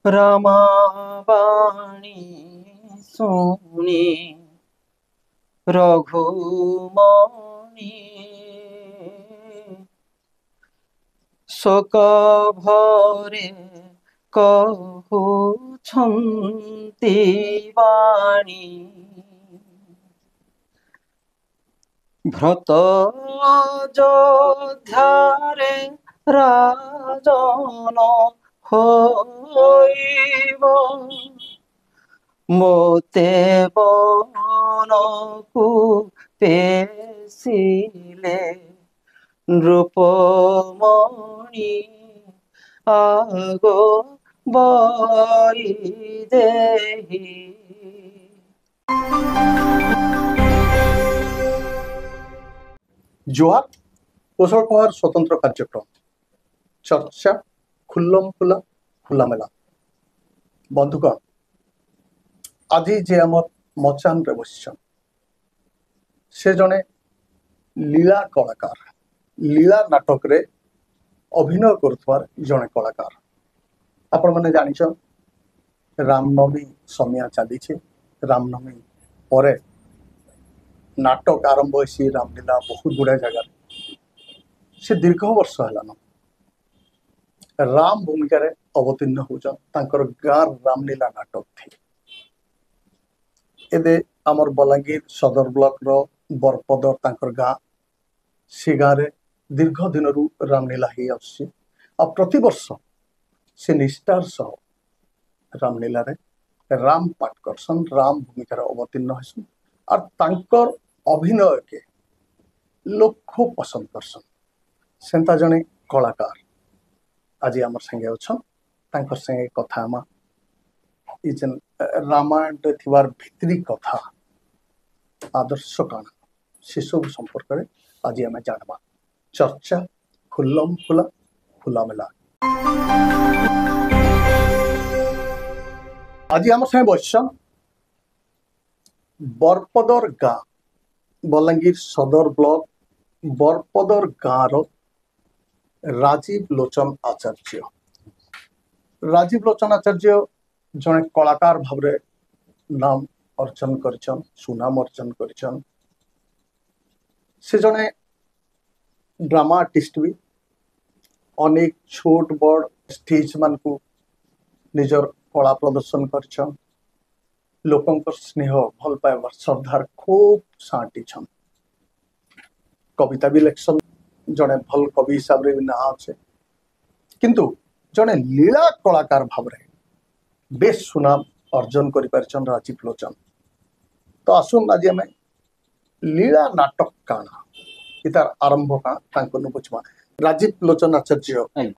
रमाबाणी सुनी रघुमणि शोक भरे कहुछन्ति वाणी भ्रत अयोध्यारे राजन होइब मोते बनकु पेशिले नृपमणि आगो बलिदेहि जोहार कोशल कुमार स्वतंत्र कार्यक्रम चर्चा खुल्लम खुला खुलामेला बंधुगण आज जे आमर मचान रे बसिछन से जने लीला कलाकार लीला नाटक रे अभिनय करथवार जने कलाकार आपण माने जानिछन रामनवमी समय चली रामनवमी परे नाटक आरंभ होसी रामलीला बहुत गुड़ा जगह से दीर्घ वर्ष है राम भूमिका रे अवतीर्ण होचन तांकर गार रामलीला नाटक थी एबे आमर बलांगीर सदर ब्लॉक रो बरपदर तांकर गाँ से गाँ रे दीर्घ दिन रु रामलीला ही आसी आ प्रति वर्ष से निष्ठार सह रामलीला रे राम पाठ करसन राम भूमिका रे अवतीर्ण होसन और तांकर अभिनय के लोग खूब पसंद करसन सेंता जने कलाकार आज आम संगे अच्छा तांकर संगे कथा आमा इजन रामायण रे थिवार भितरी कथा आदर्श काना से सब संपर्क रे आज आम जानबा चर्चा खुल्लम खुला खुलामेला आज आम संगे बसन बरपदर गाँ बलांगीर सदर ब्लॉक बरपदर गाँव राजीव लोचन आचार्य राजीव लोचन आचार्य जने कलाकार भाव नाम अर्जन करछन सुनाम अर्जन करछन से जने ड्रामा आर्टिस्ट भी अनेक छोट बड़ स्टेज मान को निजर कला प्रदर्शन करछन लोकंकर स्नेह भल पाइबार श्रद्धार खूब साटी छन कविता भी लेखसन जड़े भल कवि हिसाब रे भी ना अच्छे किंतु जड़े लीला कलाकार भाव रे बेस सुनाम अर्जन करि परछन राजीव लोचन तो आसुन आज आम लीला नाटक काना इतार आरंभ का तांको नु बुझमा राजीव लोचन आचार्य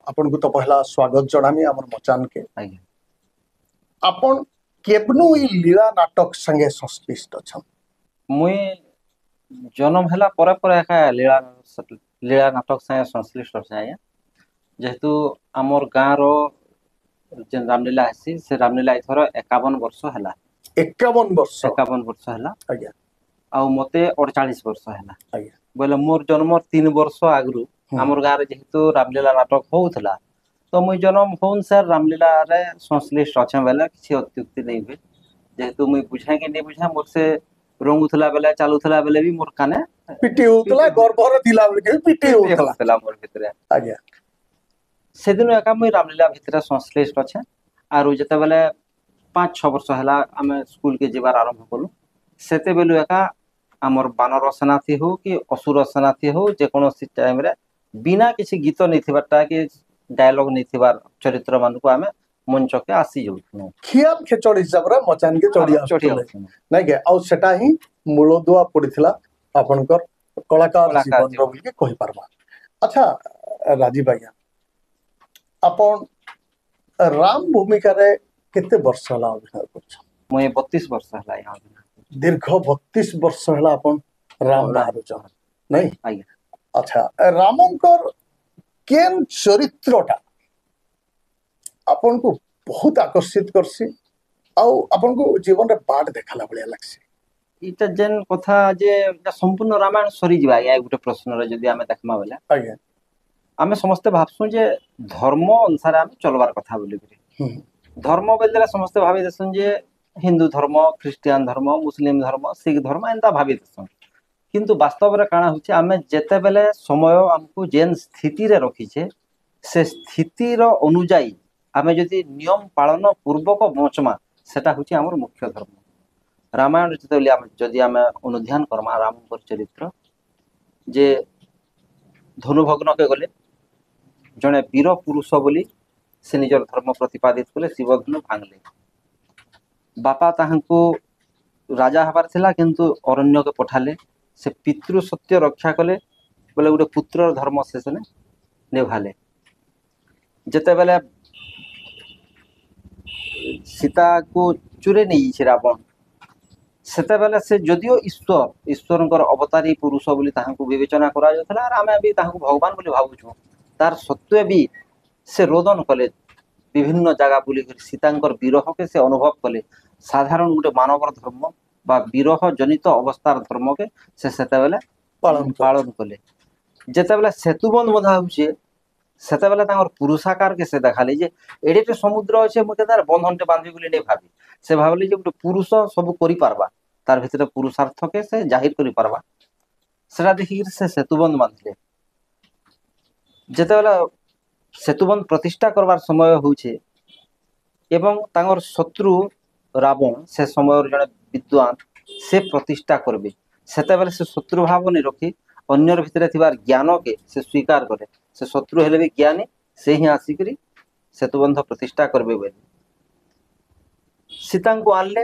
आपन को तो पहला स्वागत जणामी हमर मचान के आपन केबनु ई लीला नाटक संगे संश्लिष्ट छन मुई जन्म हैला परे परे एका लीला नाटक संगे संश्लिष्ट छै जेहेतु आमर गाँ रो जे रामलीला आसी से रामलीला इथर 51 वर्ष हैला 51 वर्ष हैला आज्ञा आ मते 48 वर्ष हैला आज्ञा बोले मोर जन्म 3 वर्ष आगरु आमर गाँ रे जेहेतु रामलीला नाटक होउथला तो मुई जन्म होन सर रामलीला रे संश्लिष्ट अच्छा बेले किसी अत्युक्ति नहीं हुए जेहेतु मुई बुझाए कि नहीं बुझा मोर से रंगुथला बेले चालुथला बेले भी मोर काने पिटी होतला गर्भर थिला बेले के पिटी होतला मोर भितरे आज्ञा से दिन एका मुई रामलीला भितरे संश्लिष्ट अच्छे आरो जते बेले 5-6 वर्ष हैला आमे स्कूल के जीवार आरंभ कलु सेते बेलु एका आमर बानर सेनाथी हो कि असुर सेनाथी हो जे कोनोसी टाइम रे बिना किसी गीत नहीं थिबाटा कि डायलॉग नहीं थिबार चरित्र मान को आमे मंच के आसी जाउथनु खियाल खेचड़ी हिसाब रे मचान के चढ़ी नै के आ सेटा ही मूलदुआ पड़िथिला आपनकर कलाकार जीवन रो के कहि परबा अच्छा राजीव भैया अपन राम भूमिका रे केते वर्ष हला अभिनय करछ मुई 32 वर्ष हला यहाँ दीर्घ 32 वर्ष हला अपन राम नारुच नै आज्ञा अच्छा रामंकर केन चरित्रटा आपन को बहुत आकर्षित करसी आ आपन को जीवन रे बाट देखाला बलिया लागसी इटा जेन कथा जे संपूर्ण रामायण सरी जिबा या गुटे प्रश्न रे जदी आमे देखमा बेला आज्ञा आमे समस्त भाबसु जे धर्म अनुसार आमे चलवार कथा बोली ধর্ম বেলে ସମସ୍ତେ ଭାବି ଦେସନ୍ ଯେ ହିନ୍ଦୁ ଧର୍ମ, ଖ୍ରୀଷ୍ଟିଆନ ଧର୍ମ, ମୁସଲିମ ଧର୍ମ, ଶିଖ ଧର୍ମ ଏନ୍ତା ଭାବି ଦେସନ୍। କିନ୍ତୁ ବାସ୍ତବରେ କାଣା ହଉଛି ଆମେ ଯେତେବେଲେ ସମୟ ଆମକୁ ଯେନ୍ ସ୍ଥିତିରେ ରଖିଛେ ସେ ସ୍ଥିତିର ଅନୁଯାୟୀ ଆମେ ଯଦି ନିୟମ ପାଳନ ପୂର୍ବକ ବଞ୍ଚମା ସେଟା ହଉଛି ଆମର ମୁଖ୍ୟ ଧର୍ମ। ରାମାୟଣ ଯେତେବେଳେ ଯଦି ଆମେ ଅନୁଧ୍ୟାନ କରମା ରାମଙ୍କର ଚରିତ୍ର ଯେ ଧନୁଭଗ୍ନକେ ଗଲେ ଜଣେ ବୀର ପୁରୁଷ ବୋଲି ସେ ନିଜର ଧର୍ମ ପ୍ରତିପାଦିତ କଲେ, ଶିବଧନୁ ଭାଙ୍ଗଲେ। ବାପା ତାହାଙ୍କୁ ରାଜା ହେବାର ଥିଲା କିନ୍ତୁ ଅରଣ୍ୟକେ ପଠାଲେ, ସେ ପିତୃ ସତ୍ୟ ରକ୍ଷା କଲେ ବୋଲେ ଗୋଟେ ପୁତ୍ରର ଧର୍ମ ସେ ସେନେ ନିଭାଲେ। ଯେତେବେଳେ ସୀତାକୁ ଚୁରେଇ ନେଇଯାଇଛି ରାବଣ, ସେତେବେଳେ ସେ ଯଦିଓ ଈଶ୍ୱରଙ୍କର ଅବତାରୀ ପୁରୁଷ ବୋଲି ତାହାଙ୍କୁ ବିବେଚନା କରାଯାଉଥିଲା ଆର୍ ଆମେ ବି ତାହାଙ୍କୁ ଭଗବାନ ବୋଲି ଭାବୁଛୁ, ତାର ସତ୍ତ୍ୱେ ବି ସେ ରୋଦନ କଲେ ବିଭିନ୍ନ ଜାଗା ବୁଲିକରି ସୀତାଙ୍କର ବିରହକେ ସେ ଅନୁଭବ କଲେ। ସାଧାରଣ ଗୋଟେ ମାନବର ଧର୍ମ ବା ବିରହ ଜନିତ ଅବସ୍ଥାର ଧର୍ମକେ ସେ ସେତେବେଳେ ପାଳନ କଲେ। ଯେତେବେଳେ ସେତୁବନ୍ଧ ବନ୍ଧା ହଉଛି ସେତେବେଳେ ତାଙ୍କର ପୁରୁଷାକାରକେ ସେ ଦେଖାଲେ ଯେ ଏଡେଟେ ସମୁଦ୍ର ଅଛେ ମୁଁ ତାର ବନ୍ଧନଟେ ବାନ୍ଧି ବୋଲି ନେଇ ଭାବି। ସେ ଭାବିଲେ ଯେ ଗୋଟେ ପୁରୁଷ ସବୁ କରିପାରବା, ତାର ଭିତରେ ପୁରୁଷାର୍ଥକେ ସେ ଜାହିର କରିପାରବା। ସେଟା ଦେଖିକିରି ସେ ସେତୁବନ୍ଧ ବାନ୍ଧିଲେ। ଯେତେବେଳେ ସେତୁବନ୍ଧ ପ୍ରତିଷ୍ଠା କରବାର ସମୟ ହଉଛି ଏବଂ ତାଙ୍କର ଶତ୍ରୁ ରାବଣ ସେ ସମୟର ଜଣେ ବିଦ୍ୱାନ ସେ ପ୍ରତିଷ୍ଠା କରିବେ, ସେତେବେଳେ ସେ ଶତ୍ରୁ ଭାବ ନି ରଖି ଅନ୍ୟର ଭିତରେ ଥିବା ଜ୍ଞାନକେ ସେ ସ୍ୱୀକାର କଲେ। ସେ ଶତ୍ରୁ ହେଲେ ବି ଜ୍ଞାନୀ, ସେ ହିଁ ଆସିକରି ସେତୁବନ୍ଧ ପ୍ରତିଷ୍ଠା କରିବେ ବୋଲି ସୀତାଙ୍କୁ ଆଣିଲେ।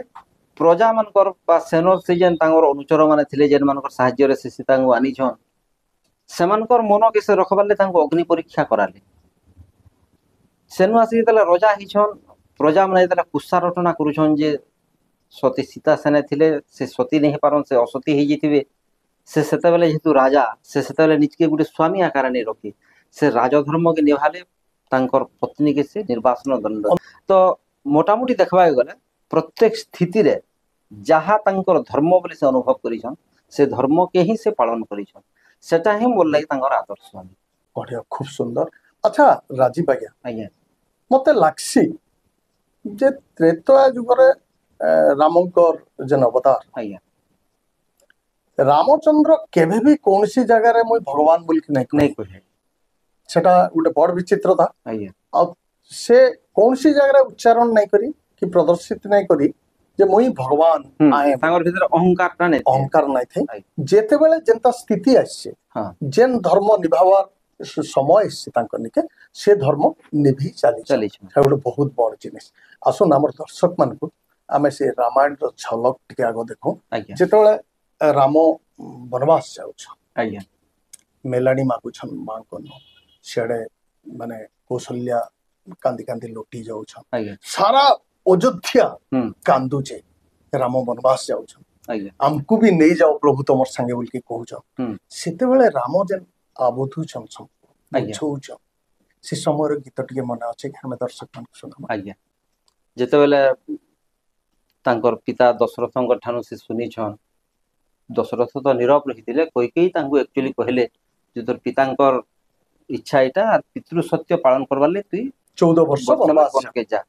ପ୍ରଜା ମାନଙ୍କର ବା ସେନର ସେ ଯେନ୍ ତାଙ୍କର ଅନୁଚର ମାନେ ଥିଲେ ଯେନ୍ ମାନଙ୍କର ସାହାଯ୍ୟରେ ସେ ସୀତାଙ୍କୁ ଆନିଛନ୍ ସେମାନଙ୍କର ମନକେ ସେ ରଖବାର୍ଲେ ତାଙ୍କୁ ଅଗ୍ନି ପରୀକ୍ଷା କରାଲେ। ସେନୁ ଆସିକି ଯେତେବେଳେ ରଜା ହେଇଛନ୍ ପ୍ରଜା ମାନେ ଯେତେବେଳେ କୁତ୍ସା ରଟନା କରୁଛନ୍ ଯେ ସତୀ ସୀତା ସେନେ ଥିଲେ ସେ ସତୀ ନେଇ ହେଇପାରନ୍, ସେ ଅସତୀ ହେଇଯାଇଥିବେ। ସେ ସେତେବେଳେ ଯେହେତୁ ରାଜା ସେ ସେତେବେଳେ ନିଜକେ ଗୋଟେ ସ୍ୱାମୀ ଆକାର ନେଇ ରଖି ସେ ରାଜଧର୍ମକେ ନିଭାଲେ, ତାଙ୍କର ପତ୍ନୀକେ ସେ ନିର୍ବାସନ ଦଣ୍ଡ। ତ ମୋଟାମୋଟି ଦେଖବାକେ ଗଲେ ପ୍ରତ୍ୟେକ ସ୍ଥିତିରେ ଯାହା ତାଙ୍କର ଧର୍ମ ବୋଲି ସେ ଅନୁଭବ କରିଛନ୍ ସେ ଧର୍ମକେ ହିଁ ସେ ପାଳନ କରିଛନ୍। ସେଟା ହିଁ ମୋର ଲାଗି ତାଙ୍କର ଆଦର୍ଶ। ବଢିଆ, খুব সুন্দর। আচ্ছা রাজীব আজ্ঞা, ଆଜ୍ଞା মতে লাগছি যে ত্রেতয়া যুগরে রামঙ্কর যেন অবতার ଆଜ୍ଞା রামচন্দ্র কেবে भी কৌনসি জায়গায় মুই ভগবান বলি নাই ନାଇଁ কই, କହିଲେ সেটা গোটে বড় বিচিত্রতা। ଆଜ୍ଞା ଆଉ ସେ କୌଣସି ଜାଗାରେ ଉଚ୍ଚାରଣ ନାଇଁ କରି କି ପ୍ରଦର୍ଶିତ ନାଇଁ କରି ଯେ ମୁଇଁ ଭଗବାନ ଆଏ ତାଙ୍କର ଭିତରେ ଅହଙ୍କାରଟା ନାଇଁ ଥାଏ। ଅହଙ୍କାର ନାଇଁ ଥାଏ। ଆଜ୍ଞା। ଯେତେବେଳେ ଯେନ୍ତା ସ୍ଥିତି ଆସିছে ହଁ ଯେନ୍ ଧର୍ମ ନିଭାବାର ସମୟ ଆସିছে ତାଙ୍କ ନିକେ ସେ ଧର୍ମ ନିଭି ଚାଲିଛ, ଚାଲିଛନ୍। ସେ ଗୋଟେ ବହୁତ ବଡ ଜିନିଷ। ଆସୁନ ଆମର ଦର୍ଶକ ମାନଙ୍କୁ ଆମେ ସେ ରାମାୟଣର ଝଲକ ଟିକେ ଆଗ ଦେଖୁ। ଆଜ୍ଞା ଯେତେବେଳେ ରାମ ବନବାସ ଯାଉଛ ଆଜ୍ଞା ମେଲାଣି ମାଗୁଛନ୍ ମାଙ୍କ ସିଆଡେ ମାନେ କୌଶଲ୍ୟା କାନ୍ଦି କାନ୍ଦି ଲୋଟି ଯାଉଛନ୍, ଆଜ୍ଞା ସାରା ଅଯୋଧ୍ୟା ହୁଁ କାନ୍ଦୁଛେ ରାମ ବନବାସ ଯାଉଛନ୍, ଆଜ୍ଞା ଆମକୁ ବି ନେଇଯାଅ ପ୍ରଭୁ ତମର ସାଙ୍ଗେ ବୋଲିକି କହୁଛ। ହୁଁ ସେତେବେଳେ ରାମ ଯେନ୍ ଆବୁଧୁଛନ୍ ଆଜ୍ଞା ବୁଝଉଛନ୍ ସେ ସମୟର ଗୀତ ଟିକେ ମନେ ଅଛି କି ଆମେ ଦର୍ଶକ ମାନଙ୍କୁ ଶୁଣାବା। ଆଜ୍ଞା ଯେତେବେଳେ ତାଙ୍କର ପିତା ଦଶରଥଙ୍କ ଠାରୁ ସେ ଶୁନିଛନ୍, ଦଶରଥ ତ ନୀରବ ରହିଥିଲେ, କଇକେଇ ତାଙ୍କୁ ଆକ୍ଚୁଆଲି କହିଲେ ଯେ ତୋର ପିତାଙ୍କର ଇଚ୍ଛା ଏଇଟା ପିତୃ ସତ୍ୟ ପାଳନ କରବାର ଲାଗି ତୁଇ 14 ବର୍ଷ ବନବାସ ଯା। ବନକେ ଯା।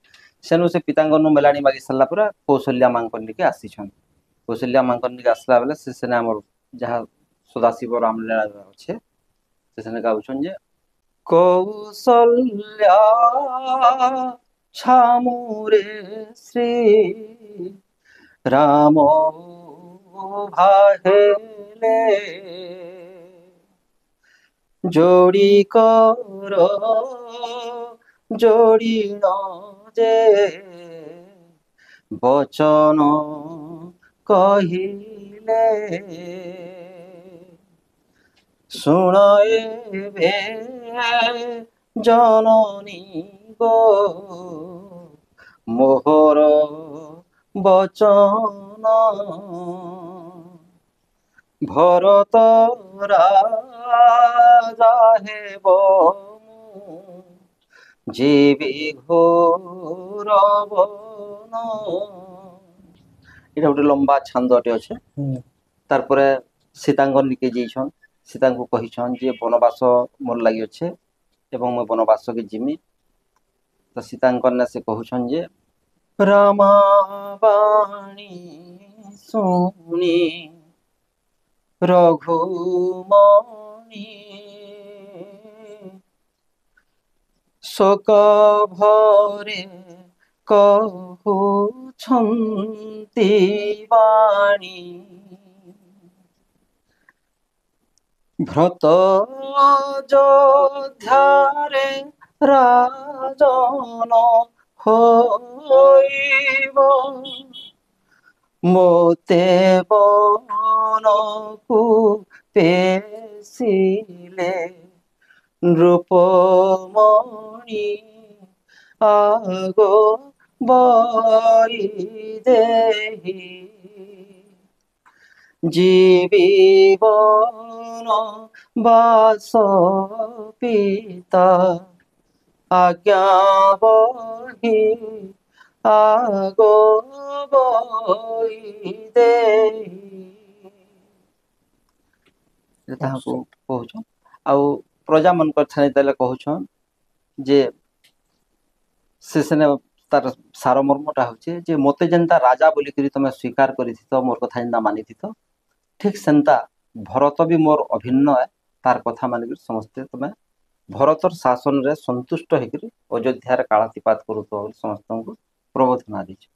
ସେନୁ ସେ ପିତାଙ୍କ ମେଲାଣି ମାଗି ସାରିଲା ପରେ କୌଶଲ୍ୟା ମାଙ୍କ ନିକେ ଆସିଛନ୍। କୌଶଲ୍ୟା ମାଙ୍କ ନିକେ ଆସିଲା ବେଲେ ସେ ସେନେ ଆମର ଯାହା ସଦାଶିବ ରାମଲୀଳା ଅଛେ ସେ ସେନେ ଗାଉଛନ୍ ଯେ କୌଶଲ୍ୟା ଛାମୁରେ ଶ୍ରୀ ରାମ ଭାହେଲେ ଯୋଡ଼ି କର ଯୋଡ଼ିଣ ଯେ ବଚନ କହିଲେ ଶୁଣ ଏବେ ଜନନୀ ଗୋ ମୋହର ବଚନ ଭରତ ରାଜା ହେବ ମୁଁ ଯିବି ଘୋର ବନ। ଏଇଟା ଗୋଟେ ଲମ୍ବା ଛାନ୍ଦଟେ ଅଛେ। ତାରପରେ ସୀତାଙ୍କ ନିକେ ଯାଇଛନ୍, ସୀତାଙ୍କୁ କହିଛନ୍ ଯେ ବନବାସ ମୋର ଲାଗି ଅଛେ ଏବଂ ମୁଁ ବନବାସକେ ଯିମି। ତ ସୀତାଙ୍କର ନା ସେ କହୁଛନ୍ ଯେ ରାମା ବାଣୀ ଶୁଣି ରଘୁମଣି ଶୋକ ଭରେ କହୁଛନ୍ତି ବାଣୀ ଭ୍ରତ ଅଯୋଧ୍ୟାରେ ରାଜନ ହୋଇବ ମୋତେ ବନକୁ ପେଶିଲେ ନୃପମଣି ଆଗୋ ବୈଦେହୀ জীবিবন বাস পিতা আজ্ঞা বহি আগো ତାହାକୁ କହୁଛନ୍ ଆଉ ପ୍ରଜା ମାନଙ୍କର ଛାଣି ଦେଲେ କହୁଛନ୍ ଯେ ସେ ସେନେ ତାର ସାରମର୍ମଟା ହଉଛି ଯେ ମତେ ଯେନ୍ତା ରାଜା ବୋଲିକିରି ତମେ ସ୍ୱୀକାର କରିଥିତ ମୋର କଥା ଯେନ୍ତା ମାନିଥିତ ଠିକ ସେନ୍ତା ଭରତ ବି ମୋର ଅଭିନ୍ନ ତାର କଥା ମାନିକିରି ସମସ୍ତେ ତମେ ଭରତର ଶାସନରେ ସନ୍ତୁଷ୍ଟ ହେଇକିରି ଅଯୋଧ୍ୟାରେ କାଳାତିପାତ କରୁଥିବ ବୋଲି ସମସ୍ତଙ୍କୁ ପ୍ରବୋଧନା ଦେଇଛି।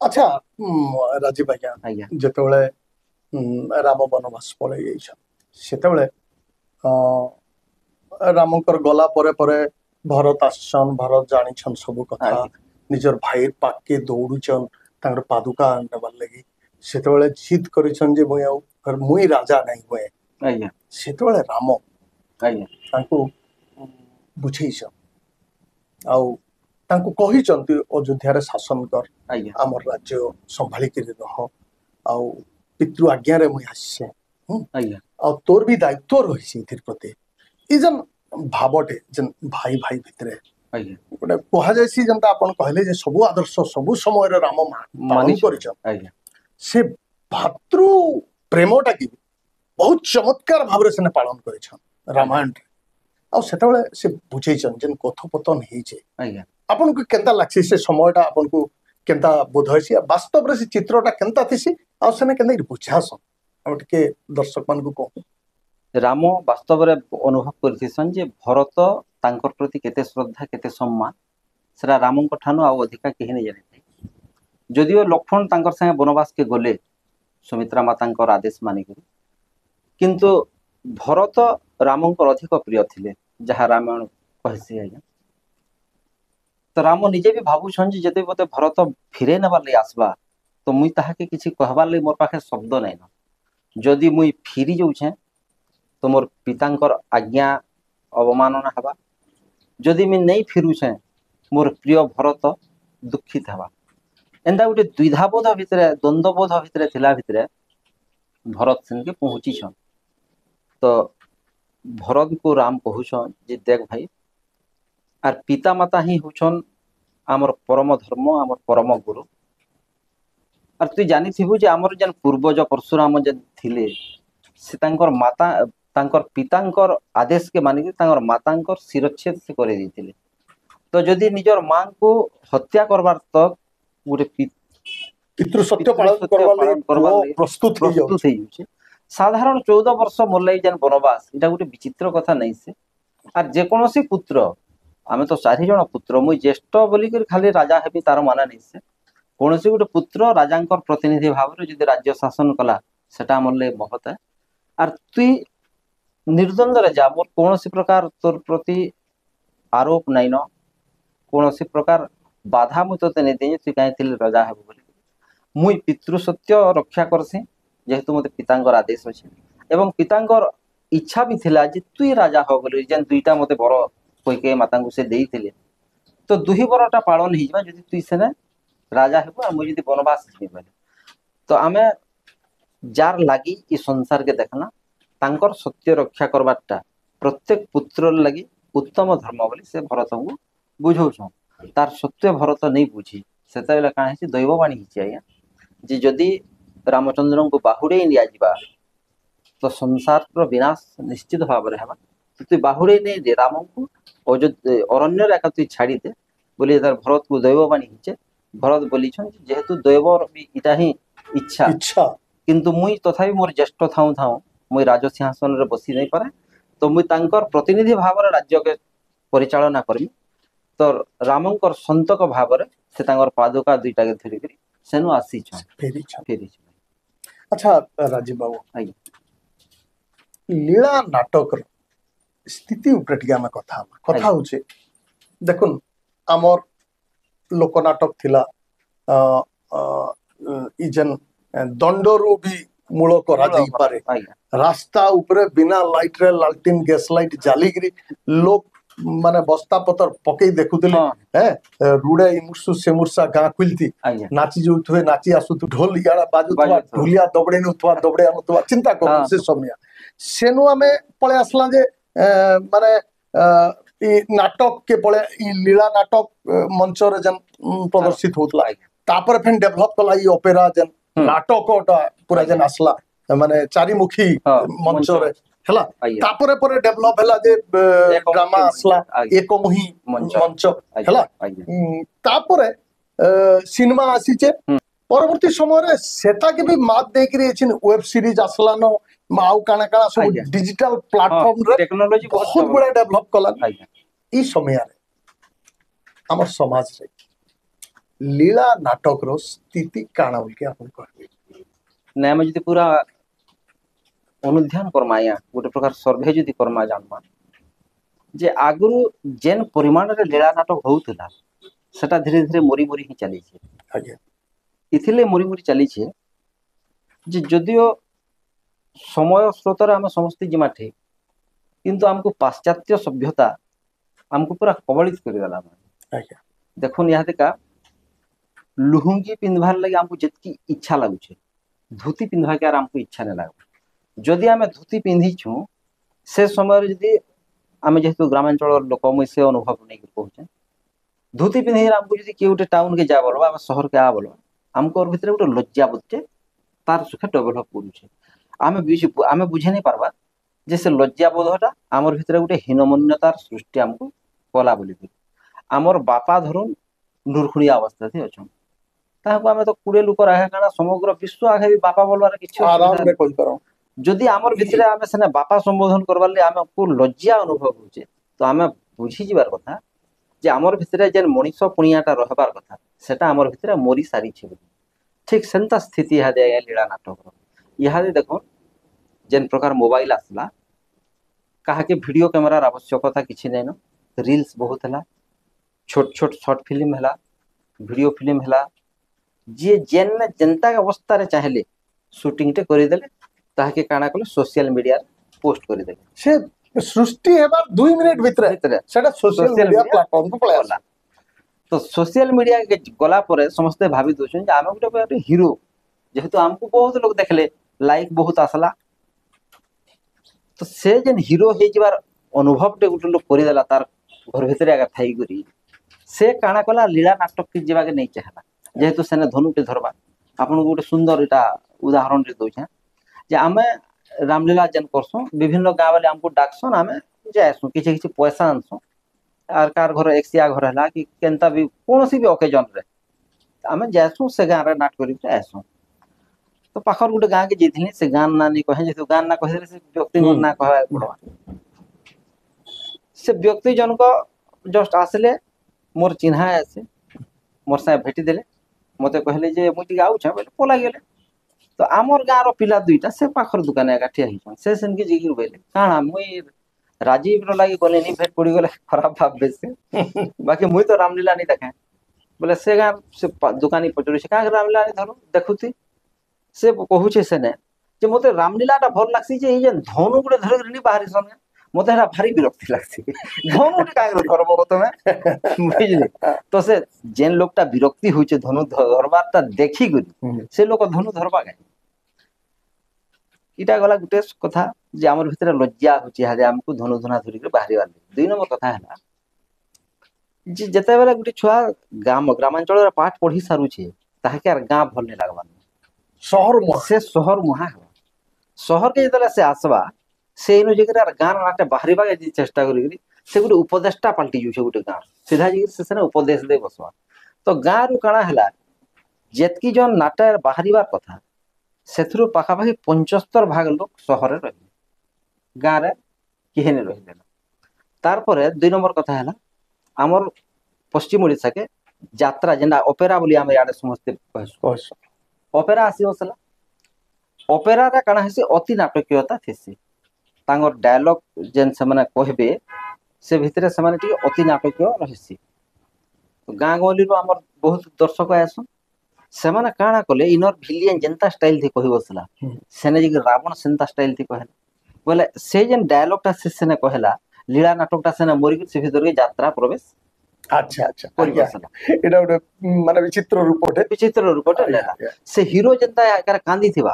ଆଚ୍ଛା ରାଜୀବ ଆଜ୍ଞା, ଆଜ୍ଞା ଯେତେବେଳେ ରାମ ବନବାସ ପଳେଇ ଯାଇଛନ୍ ସେତେବେଳେ ରାମଙ୍କର ଗଲା ପରେ ପରେ ଭରତ ଆସିଛନ୍, ଭରତ ଜାଣିଛନ୍ ସବୁ କଥା, ଆଜ୍ଞା ନିଜର ଭାଇ ପାଖକେ ଦୌଡୁଛନ୍ ତାଙ୍କର ପାଦୁକା ନେବାର ଲାଗି। ସେତେବେଳେ ଜିଦ୍ କରିଛନ୍ ଯେ ମୁଇଁ ରାଜା ନାହିଁ ହୁଏ। ଆଜ୍ଞା ସେତେବେଳେ ରାମ ଆଜ୍ଞା ତାଙ୍କୁ ବୁଝେଇଛନ୍ ଆଉ ତାଙ୍କୁ କହିଛନ୍ତି ଅଯୋଧ୍ୟାରେ ଶାସନ କର, ଆଜ୍ଞା ଆମର ରାଜ୍ୟ ସମ୍ଭାଳିକିରି ରହ, ଆଉ ପିତୃ ଆଜ୍ଞାରେ ମୁଇଁ ଆସିଛେ, ଆଜ୍ଞା ଆଉ ତୋର ବି ଦାୟିତ୍ୱ ରହିଛି ଏଥିର ପ୍ରତି। ଇ ଯେନ୍ ଭାବଟେ ଯେନ୍ ଭାଇ ଭାଇ ଭିତରେ ଆଜ୍ଞା ଗୋଟେ କୁହାଯାଇଛି, ଯେନ୍ତା ଆପଣ କହିଲେ ଯେ ସବୁ ଆଦର୍ଶ ସବୁ ସମୟରେ ରାମ ପାଳନ ମାନିଛ କରିଛନ୍, ଆଜ୍ଞା ସେ ଭାତୃ ପ୍ରେମଟା କି ବହୁତ ଚମତ୍କାର ଭାବରେ ସେନେ ପାଳନ କରିଛନ୍ ରାମାୟଣରେ। ଆଉ ସେତେବେଳେ ସେ ବୁଝେଇଛନ୍ ଯେନ୍ କଥୋପତନ ହେଇଛେ ଆଜ୍ଞା ଆପଣଙ୍କୁ କେନ୍ତା ଲାଗ୍ସି, ସେ ସମୟଟା ଆପଣଙ୍କୁ କେନ୍ତା ବୋଧ ହେସି, ବାସ୍ତବରେ ସେ ଚିତ୍ରଟା କେନ୍ତା ଥିସି, ଆଉ ସେନେ କେନ୍ତା ବୁଝାସନ୍ ଆଉ ଟିକେ ଦର୍ଶକ ମାନଙ୍କୁ କହୁ। ରାମ ବାସ୍ତବରେ ଅନୁଭବ କରିଥିସନ୍ ଯେ ଭରତ ତାଙ୍କର ପ୍ରତି କେତେ ଶ୍ରଦ୍ଧା କେତେ ସମ୍ମାନ ସେଟା ରାମଙ୍କ ଠାନୁ ଆଉ ଅଧିକା କେହି ନେଇ ଜାଣିଥାଏ। ଯଦିଓ ଲକ୍ଷ୍ମଣ ତାଙ୍କର ସାଙ୍ଗେ ବନବାସକେ ଗଲେ ସୁମିତ୍ରା ମାତାଙ୍କର ଆଦେଶ ମାନିକରି, କିନ୍ତୁ ଭରତ ରାମଙ୍କର ଅଧିକ ପ୍ରିୟ ଥିଲେ, ଯାହା ରାମାୟଣ କହିସି ଆଜ୍ଞା। ତ ରାମ ନିଜେ ବି ଭାବୁଛନ୍ ଯେ ଯଦି ମତେ ଭରତ ଫିରେଇ ନେବାର ଲାଗି ଆସବା ତ ମୁଇଁ ତାହାକେ କିଛି କହିବାର ଲାଗି ମୋର ପାଖେ ଶବ୍ଦ ନାଇଁନ। ଯଦି ମୁଇଁ ଫିରି ଯାଉଛେଁ ତ ମୋର ପିତାଙ୍କର ଆଜ୍ଞା ଅବମାନନା ହେବା, ଯଦି ମୁଇଁ ନେଇ ଫିରୁଛେଁ ମୋର ପ୍ରିୟ ଭରତ ଦୁଃଖିତ ହେବା। ଏନ୍ତା ଗୋଟେ ଦ୍ୱିଧାବୋଧ ଭିତରେ ଦ୍ୱନ୍ଦ୍ୱବୋଧ ଭିତରେ ଥିଲା ଭିତରେ ଭରତ ସେନକେ ପହଞ୍ଚିଛନ୍। ତ ଭରତକୁ ରାମ କହୁଛନ୍ ଯେ ଦେଖ ଭାଇ, ଆର୍ ପିତା ମାତା ହିଁ ହଉଛନ୍ ଆମର ପରମ ଧର୍ମ, ଆମର ପରମ ଗୁରୁ। ଆର୍ ତୁଇ ଜାଣିଥିବୁ ଯେ ଆମର ଯେନ୍ ପୂର୍ବଜ ପରଶୁରାମ ଯେନ୍ ଥିଲେ ସେ ତାଙ୍କର ମାତା ତାଙ୍କର ପିତାଙ୍କର ଆଦେଶକେ ମାନିକି ତାଙ୍କର ମାତାଙ୍କର ଶିରଚ୍ଛେଦ ସେ କରିଦେଇଥିଲେ। ତ ଯଦି ନିଜର ମାଙ୍କୁ ହତ୍ୟା କରବାର ତକ ଗୋଟେ ପିତୃ ସତ୍ୟ ପିତୃ ପାଳନ ସତ୍ୟ କରବାର ଲାଗି ପାଳନ ପୁଅ କରବାର ଲାଗି ପ୍ରସ୍ତୁତ ପ୍ରସ୍ତୁତ ହେଇଯାଉଛି। ହେଇଯାଉଛି। ସାଧାରଣ 14 ବର୍ଷ ମୋର୍ ଯେନ୍ ବନବାସ ଏଇଟା ଗୋଟେ ବିଚିତ୍ର କଥା ନାଇଁ ସେ। ଆର୍ ଯେକୌଣସି ପୁତ୍ର, ଆମେ ତ 4 ଜଣ ପୁତ୍ର, ମୁଇଁ ଜ୍ୟେଷ୍ଠ ବୋଲିକରି ଖାଲି ରାଜା ହେବି ତାର ମାନେ ନାଇଁ ସେ। କୌଣସି ଗୋଟେ ପୁତ୍ର ରାଜାଙ୍କର ପ୍ରତିନିଧି ଭାବରେ ଯଦି ରାଜ୍ୟ ଶାସନ କଲା ସେଟା ଆମର ଲାଗି ମହତ। ଆର୍ ତୁଇ ନିର୍ଦ୍ୱନ୍ଦରେ ଯା, ମୋର କୌଣସି ପ୍ରକାର ତୋର ପ୍ରତି ଆରୋପ ନାଇଁନ, କୌଣସି ପ୍ରକାର ବାଧା ମୁଁ ତୋତେ ନେଇ ଦେଇ ତୁଇ କାହିଁ ଥିଲେ ରାଜା ହେବୁ ବୋଲି। ମୁଇଁ ପିତୃ ସତ୍ୟ ରକ୍ଷା କରସି, ଯେହେତୁ ମତେ ପିତାଙ୍କର ଆଦେଶ ଅଛି ଏବଂ ପିତାଙ୍କର ଇଚ୍ଛା ବି ଥିଲା ଯେ ତୁଇ ରାଜା ହ ବୋଲି, ଯେନ୍ 2ଟା ମତେ ବର କୈକେୟୀ ମାତାଙ୍କୁ ସେ ଦେଇଥିଲେ। ତ 2 ବରଟା ପାଳନ ହେଇଯିବା ଯଦି ତୁଇ ସେନେ ରାଜା ହେବୁ ଆଉ ମୁଇଁ ଯଦି ବନବାସ ଯିବି ବୋଲେ। ତ ଆମେ ଯାର ଲାଗି ଇ ସଂସାରକେ ଦେଖନା ତାଙ୍କର ସତ୍ୟ ରକ୍ଷା କରବାରଟା ପ୍ରତ୍ୟେକ ପୁତ୍ରର ଲାଗି ଉତ୍ତମ ଧର୍ମ ବୋଲି ସେ ଭରତଙ୍କୁ ବୁଝଉଛନ୍। ତାର ସତ୍ୟ ଭରତ ନେଇ ବୁଝି ସେତେବେଳେ କାଣା ହେଇଛି ଦୈବବାଣୀ ହେଇଛି ଆଜ୍ଞା, ଯେ ଯଦି ରାମଚନ୍ଦ୍ରଙ୍କୁ ବାହୁଡେଇ ନିଆଯିବା ତ ସଂସାରର ବିନାଶ ନିଶ୍ଚିତ ଭାବରେ ହେବା। ତୁଇ ବାହୁଡେଇ ନେଇ ଦେ ରାମଙ୍କୁ, ଅରଣ୍ୟରେ ଏକା ତୁଇ ଛାଡିଦେ, बोली तार भरत को दैववाणी हिचे भरत बोलीछन जेहेतु दैवर भी इटा ही इच्छा इच्छा किंतु मुई तथापि मोर ज्येष्ठ थाऊ थाऊ मुई राज सिंहासन रे बसी नहीं पारे तो मुई तांकर प्रतिनिधि भाव राज्य के परिचालना करमी तो रामंकर संतक भाव से तांकर पादुका दुईटा के धरी करी सेनु आसी छ फेरी फेरी अच्छा राजीव बाबू आज्ञा लीला नाटक स्थिति उपरे टिके आमे कथा आज्ञा। होचे देखुन आमर लोक नाटक थिला इ जेन दंडरू भी मूल करा जाई पारे आज्ञा रास्ता उपरे बिना लाइट रे लालटिन गैस लाइट जालिगिरी लोक माने बस्ता पतर पकई देखुतले हाँ हैं रुड़े इमुरसु सेमुरसा गां खुलती आज्ञा नाची जोथुए नाची आसुतु ढोल इयाड़ा बाजुथुआ बाजुथुआ। ढोलिया दबड़े नुथुआ दबड़े अनुथुआ चिंता कर हाँ। से समय सेनु आमे पळे आसला जे माने इ नाटक के पळे इ लीला नाटक मंच रे जन प्रदर्शित होतला आज्ञा तापर फेन डेवलप कला इ ओपेरा जन नाटकटा पूरा जन आसला माने चारिमुखी हाँ, मंच रे मंच। हला आज्ञा तापर पर डेवलप हला जे ड्रामा आसला आज्ञा एकमुही मंच। मंच आज्ञा हला आज्ञा तापर सिनेमा आसीचे हम्म। परवर्ती समय सेटा के भी मात देकरी एछिन वेब सीरीज आसलानो माउ काना काना सब आज्ञा। डिजिटल प्लेटफॉर्म रे टेक्नोलॉजी बहुत बड़ा डेवलप कला आज्ञा ई समय रे हमर समाज रे लीला नाटक रो स्थिति काना बोल के अपन कहबे ना आम जदि पूरा अनुध्यान करमा या गोटे प्रकार सर्भे जदि करमा जानमा जे आगुरु जेन परिमाण रे लीला नाटक होउतला सेटा धीरे धीरे मरी मरी ही चली छे आगे इथिले मरी मरी चली छे जे जदियो समय स्रोत रे हम समस्त जिमा ठीक किंतु हमको पाश्चात्य सभ्यता हमको पूरा कबलित कर देला आगे देखुन यहाँ का लुहुंगी पिंधवार लगे हमको जितकी इच्छा लगुचे धोती पिंधवा के हमको इच्छा नहीं लगे जदि आम धोती पिंधिछु से समय जदि आम जेहेतु ग्रामांचल लोक मुझे से अनुभव नहीं कहूचे धोती पिंधि आमको जदि किए गोटे टाउन के जा बोलबा आम सहर के आ बोलबा आमको भितर गोटे लज्जा बोधटे तार सुखे डेभलप करुचे आम बुझे नहीं पारबा जे से लज्जा बोधटा आमर भितर गोटे हीनमन्यतार सृष्टि आमको कला बोली आमर बापा धरुन नूरखुड़िया अवस्था थी अच्छा ताको आमे तो 20 लोक रहे काना समग्र विश्व आगे भी बापा बोलबार किछि आराम रे कहि करो जदि आमर भितरे आमे सेना बापा संबोधन करबार ले आमे को लज्जा अनुभव होचे तो आमे बुझी जिबार कथा जे आमर भितरे जेन मनीष पुनियाटा रहबार कथा सेटा आमर भितरे मरी सारी छे ठीक सेंता स्थिति हा दे लीला नाटक इहा दे देखो जेन प्रकार मोबाइल आसला कहा के वीडियो कैमरार आवश्यकता किछि नै न रील्स बहुत हला छोट छोट शॉर्ट फिल्म हला वीडियो फिल्म हला जे जेन जनता के अवस्था रे चाहले शूटिंग टे करि देले ताके काना कले सोशल मीडिया पोस्ट करि देले से सृष्टि हेबार 2 मिनिट भितर भितरे सेटा social Social media media platform को पळे गला तो सोशल मीडिया के गला परे समस्त भाभी दोछन जे आमे गोटे हीरो जेहेतु हमको बहुत लोग देखले लाइक बहुत आसला तो से जेन हीरो हे जिबार अनुभव टे गोटे लोग करि देला तार घर भितरे आगा थाई करी से काना कला लीला नाटक के जीवा के नहीं चाहला जेहेतु सेने धनुटे धरबा आपन गोटे सुंदर इटा उदाहरण रे दोछे जे आमे रामलीला जेन करसो विभिन्न गाँव वाले हमको डाकसन आमे जायसु किछि किछि पैसा आनसु आर कार घर एक्सिया घर हला कि केनता भी कोनोसी भी ओकेजन रे आमे जायसु से गाँ रे नाट करि आयसु तो पाखर गोटे गाँ के जेथिनी से गाँ ना नहीं कहे जेतु गाँ ना कहे से व्यक्ति ना कहे पड़वा से व्यक्ति जन को जस्ट आसले मोर चिन्हा आसे मोर साहे भेटी देले मते कहले जे मुई आउ छ बोले पला गेले तो आमर गाँव पिला दुईटा से पाखर दुकान एका ठिया हिछन से सेन के जिगिर बेले काना मुई राजीव रो लागि गले नहीं भेट पड़ी गले खराब भाव बेसे बाकी मुई तो रामलीला नहीं देखे बोले से गाँव से दुकानी पटरी से का रामलीला नहीं धरो देखुती से कहूचे से ने जे मते रामलीलाटा भल लागसी जे ई जे धनु गुडे धरे नहीं बाहरी सन मते हेरा भारी विरक्ति लागसी धनु गुडे कागरो करबो तमे बुझली तो से जेन लोकटा विरक्ति होइचे धनु धरबारटा देखि गली से लोक धनु धरबा गाय इटा गला गुटे कथा जे हमर भितरे लज्जा होची हाजे हमको धनु धना धरि के बाहरी वाले दुई नंबर कथा हला जे जते बेला गुटे छुआ ग्रामांचल रे पाठ पढ़ी सारू छे ताके आर गाँ भल नहीं लागबा शहर में से शहर मुहा शहर के जतला से आसबा से इनो जगह गाँ नाटे बाहरी बागे चेष्टा करी से गोटे उपदेशटा पलटि जाऊे गोटे गाँव सीधा जी से उपदेश दे बसवा तो गाँ रु काଣା है जेतकी जन नाटा बाहर कथा से पाखापाखि 75% लोक सहर रही गाँव में किहे नहीं रही तारपर 2 नंबर कथा है आमर पश्चिम ओडिशा के यात्रा जेना ओपेरा बोली आम इे समस्ते कहसु ओपेरा आसला ओपेरा काଣା है अति नाटकीयता थी डायलॉग जेन से माने कहबे से भितर से माने टिके अति नाटकीय रही गाँ गहली आमर बहुत दर्शक आसन से माने काଣା कले इनर भिलियन जेनता स्टाइल थी कहि बसला सेने जी रावण सेनता स्टाइल थी कहला बोले से जेन डायलॉग टा से कहला लीला नाटकटा सेना मरिक से भीतर के यात्रा प्रवेश अच्छा अच्छा एटा गोटे माने विचित्र रूपटे लेला से हीरो जेनता एकर कांदी थिबा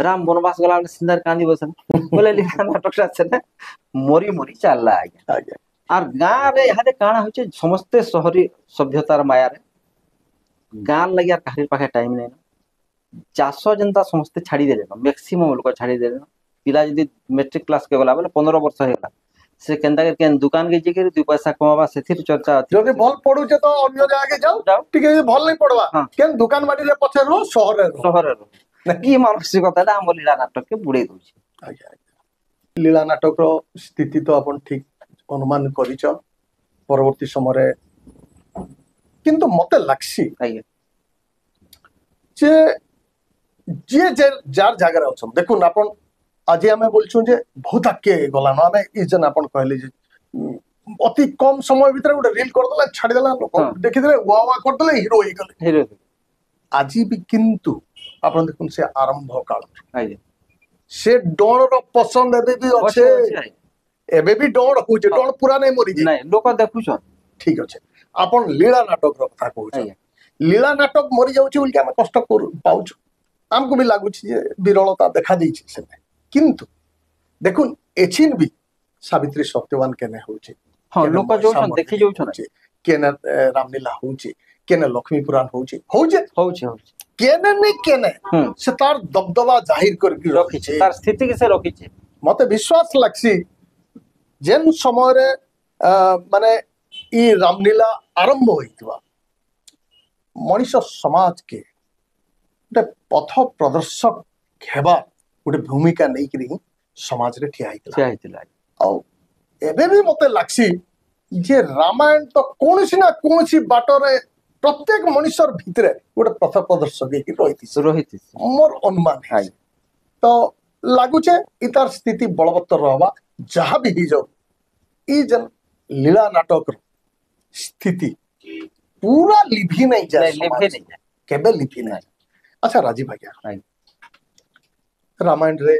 राम वनवास गला वाले सिंदर कांदी बसन बोले लीला नाटकटा सेना मरी मरी चलला आगे आर गाँ रे इहादे काଣା होचे समस्ते शहरी सभ्यतार माया रे गाँ लगे यार काहरी पाखे टाइम नहीं चाष जेनता समस्ते छाड़ी देले मैक्सिमम लोक छाड़ी देले पिला जदी मैट्रिक क्लास के गला बोले 15 वर्ष हेला से केनता के दुकान के जे 2 पैसा कमाबा सेथिर चर्चा जदी भल पडुचे तो अन्य जागे जाओ टिके भल नहीं पड़वा केन दुकान बाटी ले पछे रो शहर की मानसिकता हम लीला नाटक के बुड़े दउची लीला नाटक रो स्थिति तो अपन ठीक अनुमान करिच परवर्ती समय किंतु मते लागसी जे जे जार जगह अच्छन देखुन अपन आज आम बोलछुं जे बहुत आगे गलान आम इजन अपन कहले जे अति कम समय भीतर गोटे रील करदेला छाड़ी देला लोक देखिदेले वा वा करदेले हीरो हो गले आज भी किंतु अपन देखुन से आरंभ काल से डोण रो पसंद एबे भी अच्छे एबे भी डोण होचे डोण पूरा नहीं मरी जे नहीं लोक देखुछन ठीक अच्छे अपन लीला नाटक रो कथा कहउछ लीला नाटक मरी जाउची बोल के हम कष्ट पाउछ हमको भी लागुची जे विरलता देखा देछि से किंतु देखुन एचिन भी सावित्री सत्यवान केने होचे हां लोक जोछन देखि जोछन केने रामलीला होचे केने लक्ष्मी पुराण होचे होचे केने नहीं केने से तार दबदबा जाहिर करके रखिছে तार स्थिति के से रखिছে मते विश्वास लागसी जेन समय रे माने ई रामलीला आरंभ होइतवा मनीष समाज के गोटे पथ प्रदर्शक हेबा गोटे भूमिका नहीं करी समाज रे ठिया हितला एबे भी मते लागसी जे रामायण तो कोनसी ना कोनसी बाटरे प्रत्येक मनुष्यर भितरे गोटे पथ प्रदर्शक ही रहिति मोर अनुमान है तो लागुचे इतार स्थिति बलवत्तर रहबा जहाँ भी जाओ ई जन लीला नाटक स्थिति पूरा लिभि नहीं जाए केबे लिभि नहीं। अच्छा राजीव भाई रामायण रे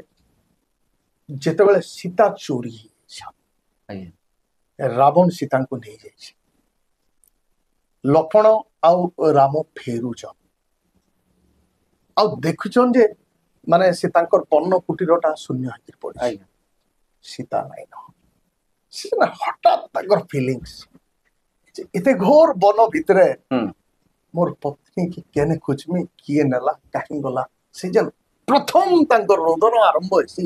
जेते बेले सीता चोरी रावण सीता को नहीं जाए लक्ष्मण आउ राम फेरुचन आ देखुचन जे माने सीतांकर पन्न कुटीरटा शून्य होकर पड़ी सीता नहीं न से ना हठात ताकर फीलिंग्स इते घोर वन भितरे मोर पत्नी की केने खोजमी किए नेला काहे गला से जन प्रथम तांकर रोदन आरंभ होसी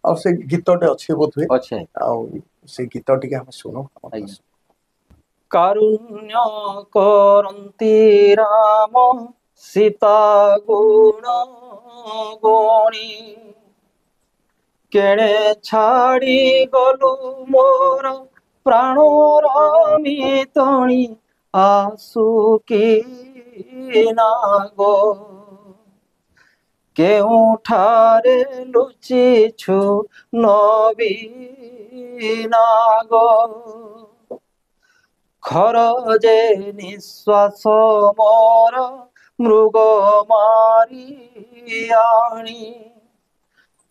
और से गीतटे अच्छे बोधवे अच्छे और से गीतटी के हम सुनो कारुण्य करन्ति राम सीता गुण गुणी केणे छाड़ी गलु मोर प्राण रमितणी आसु की नागो केउठारे लुचिछु नबी नागो खरजे निश्वास मोर मृग मारी आणी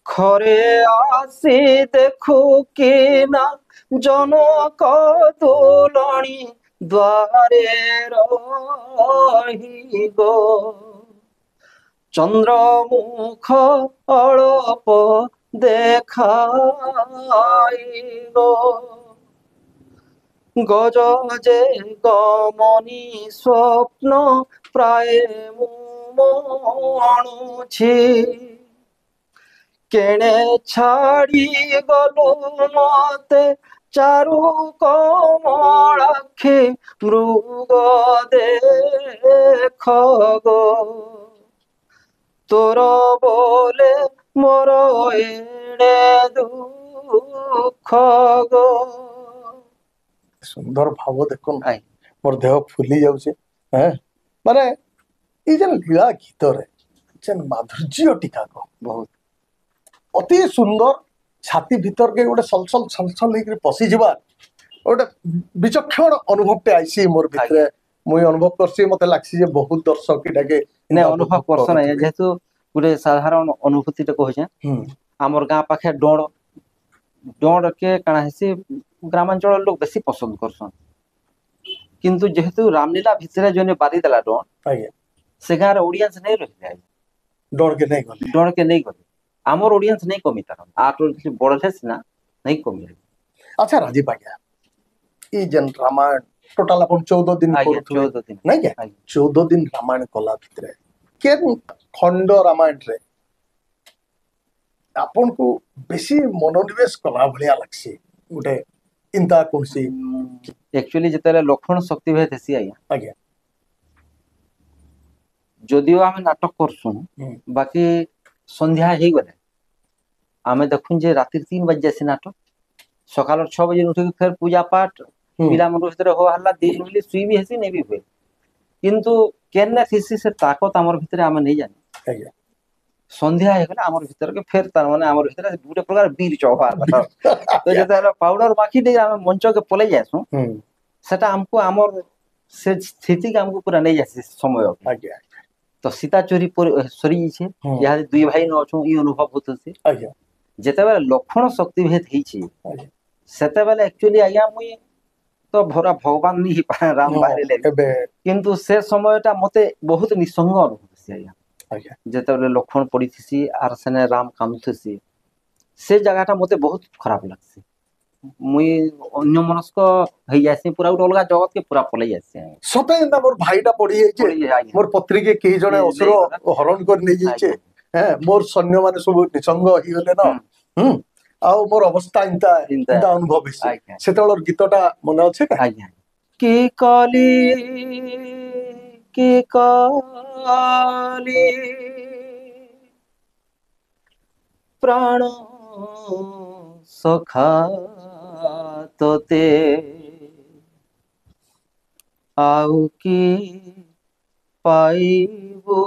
खरे आसी देखु कि ना जनक दुलणी द्वारे रही गो चंद्रमुख अळप देखाई गो गज जे गमनी स्वप्न प्राय मणुछि केणे छाड़ी गलु मते চারু কমলাক্ষী মৃগ দেখ গো, তোর বলে মোর এড়ে দুঃখ গো। সুন্দর ভাব দেখুন আই মোর দেহ ফুলি যাଉଛି। হ্যাঁ মানে এই যেন লীলা গୀତରେ যেন ମାଧୁର୍ଯ୍ୟ ଟିକାକ ବହୁତ ଅତି ସୁନ୍ଦର, ଛାତି ଭିତରକେ ଗୋଟେ ସଲସଲ ସଲସଲ ହେଇକି ପଶିଯିବା ଗୋଟେ ବିଚକ୍ଷଣ ଅନୁଭବଟେ ଆଇସି ମୋର ଭିତରେ। ମୁଇଁ ଅନୁଭବ করছি, মতে লাগছে যে বহুত দর্শক এটাকে ନାଇଁ ଅନୁଭବ କରସ ନାଇଁ, ଯେହେତୁ ଗୋଟେ ସାଧାରଣ ଅନୁଭୂତିଟେ କହୁଛେ। হুম ଆମର ଗାଁ ପାଖେ ଡୋଣ, ଡୋଣ କେ କାଣା ହେସି ଗ୍ରାମାଞ୍ଚଳ ଲୋକ ବେଶୀ ପସନ୍ଦ କରସନ୍। କିନ୍ତୁ ଯେହେତୁ ରାମଲୀଳା ଭିତରେ ଜଣେ ବାରି ଦେଲା ଡୋଣ, ଆଜ୍ଞା ସେ ଗାଁରେ ଅଡିଏନ୍ସ ନେଇ ରହିଲେ ଆଜ୍ଞା, ଡରକେ ନାଇଁ ଗଲେ। ଡୋଣକେ ନେଇ ଗଲେ। ଆମର ଅଡିଏନ୍ସ ନେଇ କମି ତାର ଆଠ ବଢଲେ ସିନା ନେଇ କମି। আচ্ছা রাজীব আজ্ঞা, এই যেন রামায়ণ টোটাল আপন 14 দিন ଆଜ୍ଞା করুথুবে 14 ଦିନ ନାଇଁ କେ? ଆଜ୍ଞା 14 ଦିନ ରାମାୟଣ କଲା ଭିତରେ କେନ୍ ଖଣ୍ଡ ରାମାୟଣରେ ଆପଣଙ୍କୁ ବେଶୀ ମନୋନିବେଶ କଲା ଭଳିଆ ଲାଗସି? ଗୋଟେ ଇନ୍ତା କୌଣସି एक्चुअली ଯେତେବେଳେ ଲକ୍ଷ୍ମଣ ଶକ୍ତି ଭେଦ ହେସି ଆଜ୍ଞା, ଆଜ୍ଞା ଯଦିଓ ଆମେ ନାଟକ କରସୁଁ, ହୁଁ ବାକି ସନ୍ଧ୍ୟା ହେଇଗଲେ ଆମେ ଦେଖୁଁ ଯେ ରାତି 3 ବାଜି ଯାସି ନାଟକ, ସକାଳ 6 ବଜେ ଉଠିକି ଫେର ପୂଜା ପାଠ ହୁଁ ପିଲାମାନଙ୍କ ଭିତରେ ହୋ ହାଲ୍ଲା ଦିନ ବୋଲି ଶୁଇ ବି ହେସି ନେଇ ବି ହୁଏ। କିନ୍ତୁ କେନେ ଥିସି ସେ ତାକତ ଆମର ଭିତରେ ଆମେ ନେଇ ଜାନି। ଆଜ୍ଞା ସନ୍ଧ୍ୟା ହେଇଗଲେ ଆମର ଭିତରକେ ଫେର ତାର ମାନେ ଆମର ଭିତରେ ଗୋଟେ ପ୍ରକାର ବୀର ଚଢା ତ ଯେତେବେଳେ ପାଉଡର ମାଖି ଦେଇ ଆମେ ମଞ୍ଚକେ ପଳେଇ ଯାଏସୁଁ, ହୁଁ ସେଟା ଆମକୁ ଆମର ସେ ସ୍ଥିତିକି ଆମକୁ ପୁରା ନେଇ ଯାସି ସମୟ। ଆଜ୍ଞା ତ ସୀତା ଚୋରି ସରି ଯାଇଛେ, ହୁଁ ଇହାଦେ ଦୁଇ ଭାଇ ନ ଅଛୁଁ ଇ ଅନୁଭବ ହଉଥିସି। ଆଜ୍ଞା ଯେତେବେଳେ ଲକ୍ଷ୍ମଣ ଶକ୍ତି ଭେଦ ହେଇଛି, ଆଜ୍ଞା ସେତେବେଳେ ଆକ୍ଚୁଆଲି ଆଜ୍ଞା ମୁଇଁ ତ ଭରା ଭଗବାନ ନି ହେଇପାରେ ରାମ ହୁଁ ବାହାରିଲେ ବି। ଏବେ କିନ୍ତୁ ସେ ସମୟଟା ମତେ ବହୁତ ନିଃସଙ୍ଗ ଅନୁଭବ ହେସି ଆଜ୍ଞା। ଆଜ୍ଞା ଯେତେବେଳେ ଲକ୍ଷ୍ମଣ ପଡିଥିସି ଆର ସେନେ ରାମ କାନ୍ଦୁଥିସି, ସେ ଜାଗାଟା ମତେ ବହୁତ ଖରାପ ଲାଗସି। ମୁଇଁ ଅନ୍ୟ ମନସ୍କ ହେଇଯାସି, ପୁରା ଗୋଟେ ଅଲଗା ଜଗତକେ ପୁରା ପଳେଇ ଯାସି ଆଜ୍ଞା। ସତେ ଏନ୍ତା ମୋର ଭାଇଟା ପଡି ଯାଇଛେ, ପଡିଯାଏ ଆଜ୍ଞା। ମୋର ପତ୍ରୀକେ କେହି ଜଣେ ଅସୁର ନେଇଗଲା। ହରଣ କରି ନେଇଯାଇଛେ, ଆଜ୍ଞା হ্যাঁ মোর সৈন্য মানে সব নিসঙ্গ হইগলে না। ହୁଁ হুম ଆଉ ମୋର ଅବସ୍ଥା ଏନ୍ତା ଚିନ୍ତା ଏନ୍ତା ଅନୁଭବ ହେଇଛି। ଆଜ୍ଞା ସେତେବେଳର ଗୀତଟା ମନେ ଅଛି କା? ଆଜ୍ଞା କି କଲି କି କଲି ପ୍ରାଣ ସଖା ତୋତେ, ଆଉ କି ପାଇବୁ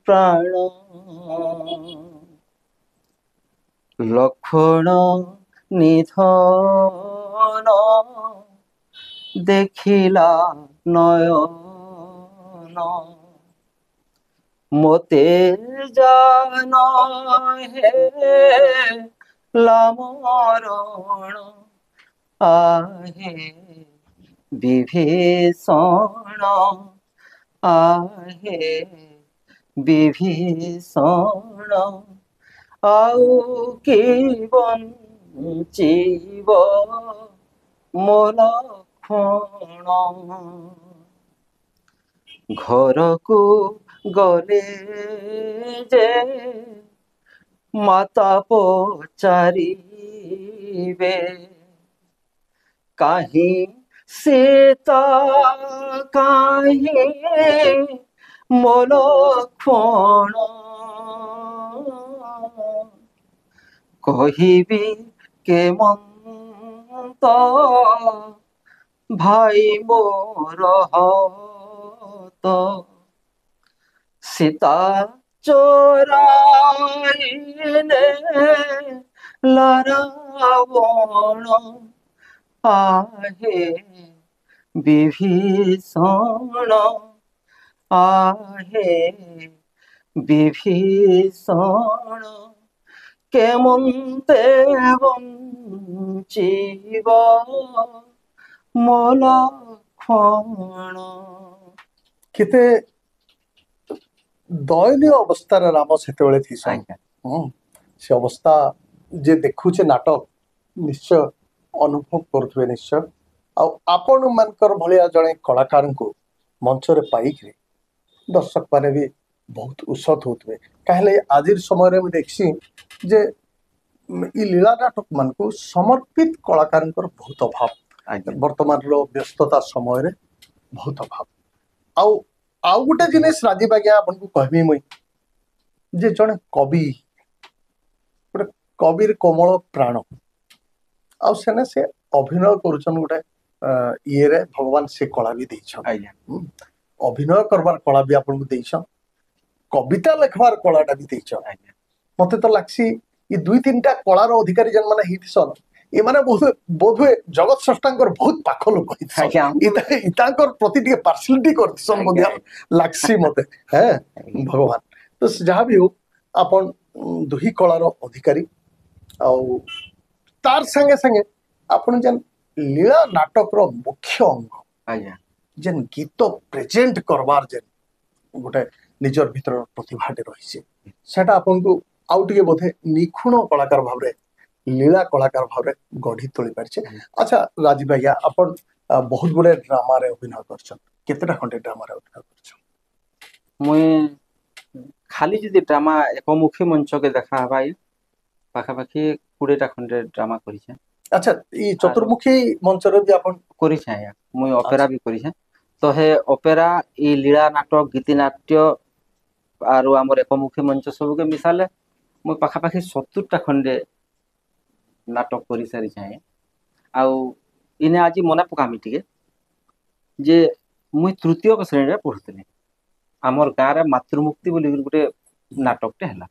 ପ୍ରାଣ ଲକ୍ଷଣ ନିଧନ ଦେଖିଲା ନୟନ, মোতে জান হে লামরণ আহে বিভীষণ, আহে বিভীষণ, ଆଉ କି ବଞ୍ଚିବ ମୋ ଲକ୍ଷ୍ମଣ। ଘରକୁ ଗଲେ ଯେ ମାତା ପଚାରିବେ, କାହିଁ ସୀତା କାହିଁ ମୋ ଲକ୍ଷ୍ମଣ, କହିବି କେମନ୍ତ ଭାଇ ମୋର ହତ, ସୀତା ଚୋରାଇନେ ରାବଣ, आहे বিভীষণ, आहे বিভীষণ, কেমন্তে বঞ্চিব ମୋ ଲକ୍ଷ୍ମଣ। କେତେ ଦୟନୀୟ ଅବସ୍ଥାରେ ରାମ ସେତେବେଳେ ଥିସନ୍। ଆଜ୍ଞା ସେ ଅବସ୍ଥା ଯେ ଦେଖୁଛେ ନାଟକ ନିଶ୍ଚୟ ଅନୁଭବ କରୁଥିବେ ନିଶ୍ଚୟ। ଆଉ ଆପଣ ମାନଙ୍କର ଭଳିଆ ଜଣେ କଳାକାରଙ୍କୁ ମଞ୍ଚରେ ପାଇକିରି ଦର୍ଶକ ମାନେ ବି ବହୁତ ଉତ୍ସତ ହଉଥିବେ। କାହେଲେ ଆଜିର ସମୟରେ ମୁଁ ଦେଖିଛି ଯେ ଇ लीला नाटक मान को समर्पित कलाकार बहुत अभाव आज्ञा वर्तमान रो व्यस्तता समय रे बहुत अभाव आउ आउ गोटे जिनिस राजीव आज्ञा आपन को कहबी मुई जे जने कवि गोटे कविर कोमल प्राण आउ सेने से अभिनय करूछन गोटे ये रे भगवान से कला भी देछन आज्ञा अभिनय करबार कला भी आपन को देछन कविता लिखबार कलाटा भी देछन आज्ञा मते तो लागसी ये दुई तीनटा कलार अधिकारी जन माने हितसन ये माने बोधवे जगत स्रष्टांकर बहुत पाख लोक आज्ञा हितसन इतांकर प्रति टिके पार्सलिटी करथिसन मध्य लागसी मते हैं भगवान तो जहाँ भी हो अपन दुही कलार अधिकारी आउ तार संगे संगे अपन जन लीला नाटक रो मुख्य अंग आज्ञा जेन गीत प्रेजेंट करबार जेन गोटे निजर भीतर प्रतिभाटे रही सेटा आपन को आउ टिके बोधे निखुण कलाकार भाव लीला कलाकार भाव गढ़ी तोली पारिछे अच्छा राजीव भैया अपन बहुत गुड़े ड्रामा रे अभिनय करछन केतेटा खंडे ड्रामा रे अभिनय करछन मुई खाली जदि ड्रामा एकमुखी मंच के देखा हवा पाखापाखि 20टा खंडे ड्रामा करिछे अच्छा ई चतुर्मुखी मंच रे भी अपन करिछे आया मुई ऑपेरा भी करिछे तो हे ऑपेरा ई लीला नाटक गीतिनाट्य आरो हमर एकमुखी मंच सब के मिसाले मुई पाखापाखि 70टा खंडे नाटक करि सारी छाए आउ इने आज मने पकामी टिके जे मुई तृतीय श्रेणी रे पढुतले हमर गाँ रे मातृमुक्ति बोली गोटे नाटकटे हला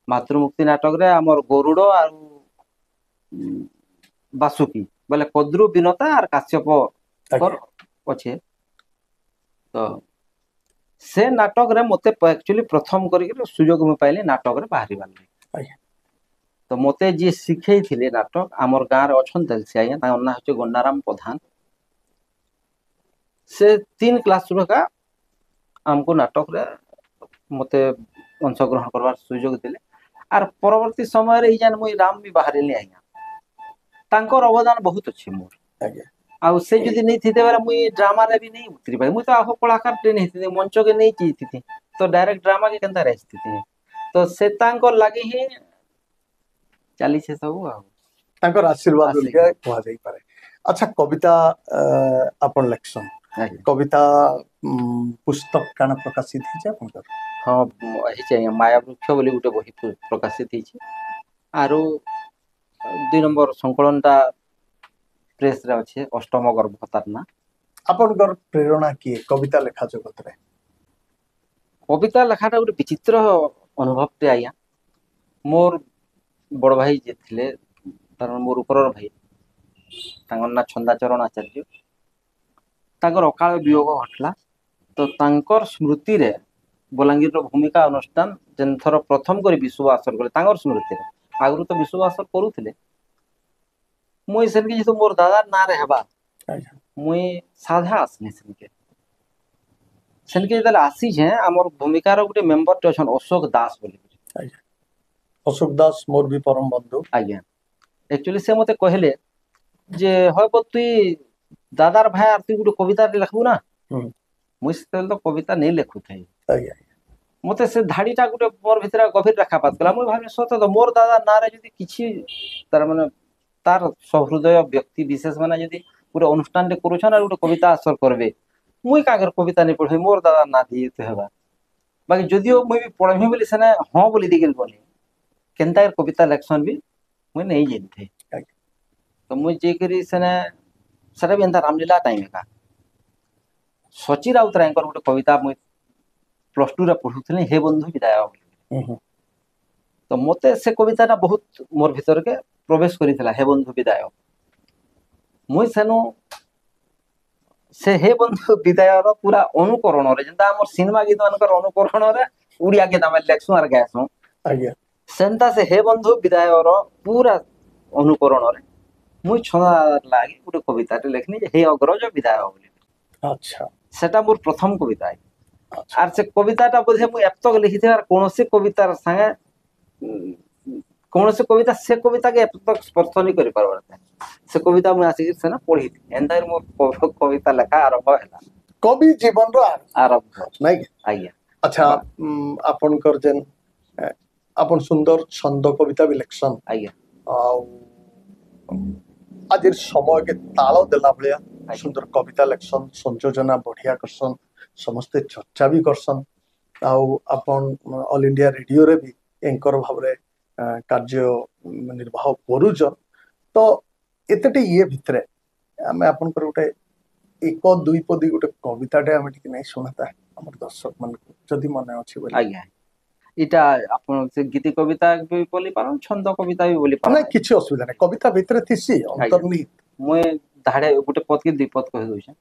मातृमुक्ति नाटक रे हमर गरुड़ आरु बासुकी बोले कद्रु बिनता आर काश्यप कर अच्छे तो से नाटक रे मते एक्चुअली प्रथम करिक सुयोग में पाइले नाटक रे बाहरी बाले तो मते जे सिखै थिले नाटक हमर गाँ रे अछन से आया ता ना होचे गन्नाराम प्रधान से 3 क्लास का हमको नाटक रे मते अंशग्रहण करवार सुयोग दिले आर परवर्ती समय रे जान मुई राम भी बाहर ले आया तांकर अवदान बहुत अच्छे मोर आउ से जदि नहीं थी बेला मुई ड्रामा रे भी नहीं उतरी पाई मुई तो आहो कलाकार ट्रेन हिथि मंच के नहीं चीती थी तो डायरेक्ट ड्रामा के केनता रे स्थिति तो से तांकर लागि ही चली से सब आ तांकर आशीर्वाद लिया कहा जाई पारे अच्छा कविता अपन लेक्शन कविता पुस्तक काना प्रकाशित हिचे आपनकर हां हिचे माया वृक्ष बोली गुटे बही प्रकाशित हिचे आरो 2 नंबर संकलनटा प्रेस रे अच्छे अष्टम गर्भ तारना आपनकर प्रेरणा की कविता लेखा जगत रे कविता लेखाटा गोटे विचित्र अनुभव टे आया मोर बड़ भाई जे थिले तार मोर ऊपर भाई तांगर ना छंदाचरण आचार्य तांकर अकाल वियोग घटला तो तांकर स्मृति रे बलांगीर रो भूमिका अनुष्ठान जेन थर प्रथम करी विश्वासर गले तांकर स्मृति रे आगु तो विश्वासर करूथिले मुई सेनके जे मोर दादा ना रे हेबा मुई साधा आसनी सेनके जदे आसी छे हमर भूमिका रो गुटे मेंबर टे छन अशोक दास बोली अशोक दास मोर भी परम बंधु आज्ञा एक्चुअली से मते कहले जे होय तुई दादार भाई आर तुई गुटे कविता लिखबू ना मुई से तो कविता नहीं लिखु थे आज्ञा मते से धाड़ीटा गुटे मोर भितर गभीर रेखापात कला मुई भाबे सत तो मोर दादा ना रे जदी किछि तार माने तार सहृदय व्यक्ति विशेष माने जदी गोटे अनुष्ठान टे करूछन और गोटे कविता असर करबे मुई कागर कविता नहीं पढ़े मोर दादा ना दिए तो हेबा बाकी जदियो मुई भी पढ़मी बोली सेना हां बोली दिगल बोली केनता कविता लेक्शन भी मुई नहीं जानथे तो मुई जे करी सेना सरा भी अंता रामलीला टाइम का सची राउतरायकर गोटे कविता मुई +2 रे पढुथले हे बंधु विदाय तो मते से कविताटा बहुत मोर भीतर के प्रवेश करितला हे बंधु विदाय मुई सेनु से हे बंधु विदाय रो पूरा अनुकरण रे जंता हमर सिनेमा गीत मानकर अनुकरण रे उड़िया के दाम लेक्सु आर गायसु आज्ञा सेंता से हे बंधु विदाय रो पूरा अनुकरण रे मुई छना लागि गुटे कविता टे लेखनी हे अग्रज विदाय बोली अच्छा सेटा मोर प्रथम कविता आर से कविताटा बोधे मुई अब तक लिखि थेर कोनोसी कवितार संगे कोनोसी कविता से कविता के अब तक स्पर्श नहीं करि पारबा से कविता मुई आसी से ना पढी एंदार मोर कविता लेखा आरंभ हैला कवि जीवन रो आरंभ नहीं आज्ञा अच्छा आपनकर जेन आपन सुंदर छंद कविता भी लेक्शन आज्ञा आज समय के ताल देला भाया ଆଜ୍ଞା सुंदर कविता लेखसन संयोजना बढ़िया करसन समस्ते चर्चा भी करसन आपण ऑल इंडिया रेडियो रे भी एंकर भाव कार्य निर्वाह करूचन तो एतेटे ये भितरे आमे आपन कर गोटे एक दुई पदी गोटे कविताटे आमे टिके नै सुनाता हमर दर्शक मन जदि मने अछि बोली ଆଜ୍ଞା इटा आपण से गीति कविता भी बोली पारन छंद कविता भी बोली ना पारन किछि असुविधा नै कविता भितरे थिसी ଆଜ୍ଞା अंतर्निहित मुए धाड़े गोटे पद की दुई पद कहि दउछे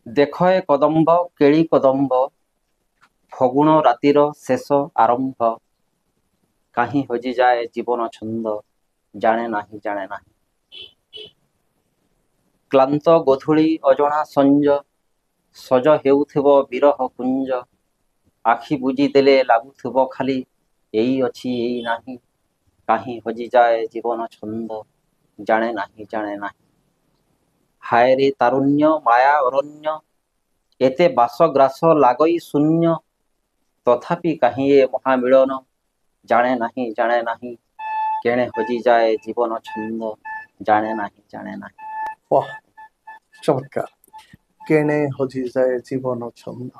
देख ए कदम्ब केଳି कदम्ब ଫଗୁଣ ରାତିର ଶେଷ ଆରମ୍ଭ କାହିଁ ହଜିଯାଏ ଜୀବନ ଛନ୍ଦ ଜାଣେ ନାହିଁ କ୍ଲାନ୍ତ ଗୋଧୂଳି ଅଜଣା ସଞ୍ଜ ସଜ ହେଉଥିବ ବିରହ କୁଞ୍ଜ ଆଖି ବୁଜି ଦେଲେ ଲାଗୁଥିବ ଖାଲି ଏଇ ଅଛି ଏଇ ନାହିଁ କାହିଁ ହଜିଯାଏ ଜୀବନ ଛନ୍ଦ ଜାଣେ ନାହିଁ ହାୟରେ ତାରୁଣ୍ୟ ମାୟା ଅରଣ୍ୟ ଏତେ ବାସଗ୍ରାସ ଲାଗଇ ଶୂନ୍ୟ ତଥାପି କାହିଁ ଏ ମହାମିଳନ ଜାଣେ ନାହିଁ କେଣେ ହଜିଯାଏ ଜୀବନ ଛନ୍ଦ ଜାଣେ ନାହିଁ वाह चमत्कार केने हजि जाए जीवन छंद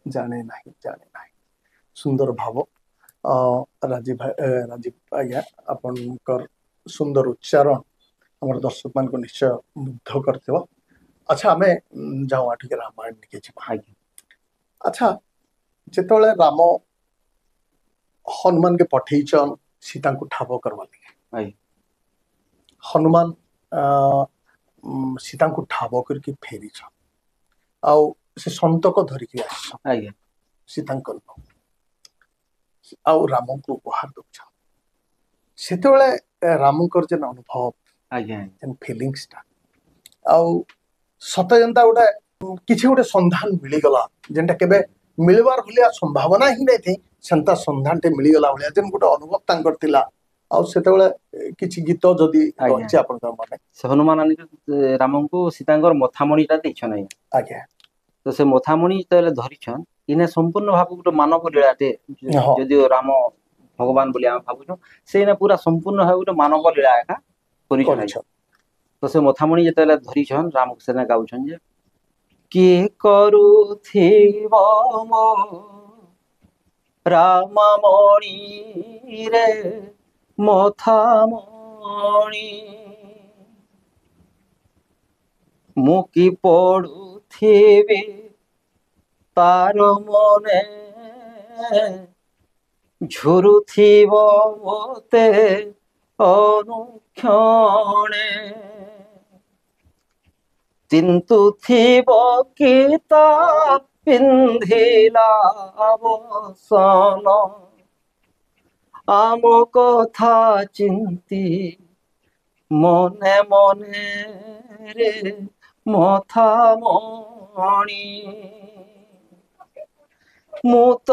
जाने नाही सुंदर भाव राजीव राजीव आज्ञा आपनकर सुंदर उच्चारण हमर दर्शक मान को निश्चय मुग्ध करथिबो अच्छा हमें जाऊ आठ के रामायण के जीवा आज्ञा अच्छा जेतोले राम हनुमान के पठेइचन सीता को ठाबो करवा लगे आज्ञा हनुमान सीता को ठाबो करके फेरीछन आउ से संतक धरिकी आछन आज्ञा सीतांकन आउ राम को उपहार दउछन सेतेबेले रामकर जेन अनुभव आज्ञा जेन फीलिंग्स ता आउ सत जनता गोटे किछि गोटे संधान मिलीगला जेनटा केबे मिलबार भलिया संभावना ही नहीं थी सेंता संधान टे मिलीगला भलिया जेन गोटे अनुभव तांकर तिला आउ सेतेबेले किछि गीत जदि आज्ञा रहिछि आपनकर माने से हनुमान आनि रामଙ୍କୁ सीताଙ୍କର ମଥାମଣିଟା ଦେଇଛନ୍ ଆଜ୍ଞା आज्ञा ତ ସେ ମଥାମଣି ଯେତେବେଳେ ଧରିଛନ୍ ଇନେ ସମ୍ପୂର୍ଣ୍ଣ ଭାବେ ଗୋଟେ ମାନବ ଲୀଳାଟେ ହଁ ଯଦିଓ ରାମ ଭଗବାନ ବୋଲି ଆମେ ଭାବୁଛୁ ସେ ଇନେ ପୁରା ସମ୍ପୂର୍ଣ୍ଣ ଭାବେ ଗୋଟେ ମାନବ ଲୀଳା ଏକା କରିଛନ୍ କରିଛ ଆଜ୍ଞା ତ ସେ ମଥାମଣି ଯେତେବେଳେ ଧରିଛନ୍ ରାମକୁ ସେନେ ଗାଉଛନ୍ ଯେ କିଏ କରୁଥିବ ମୋ ରାମମଣିରେ ମଥାମଣି ମୁଁ କି ପଢୁଥିବି ତାର ମନେ ଝୁରୁଥିବ ମୋତେ ଅନୁକ୍ଷଣେ ଚିନ୍ତୁଥିବ କି ତା ପିନ୍ଧିଲା ବସନ ଆମ କଥା ଚିନ୍ତି ମନେ ରେ ମଥାମଣି ମୁଁ ତ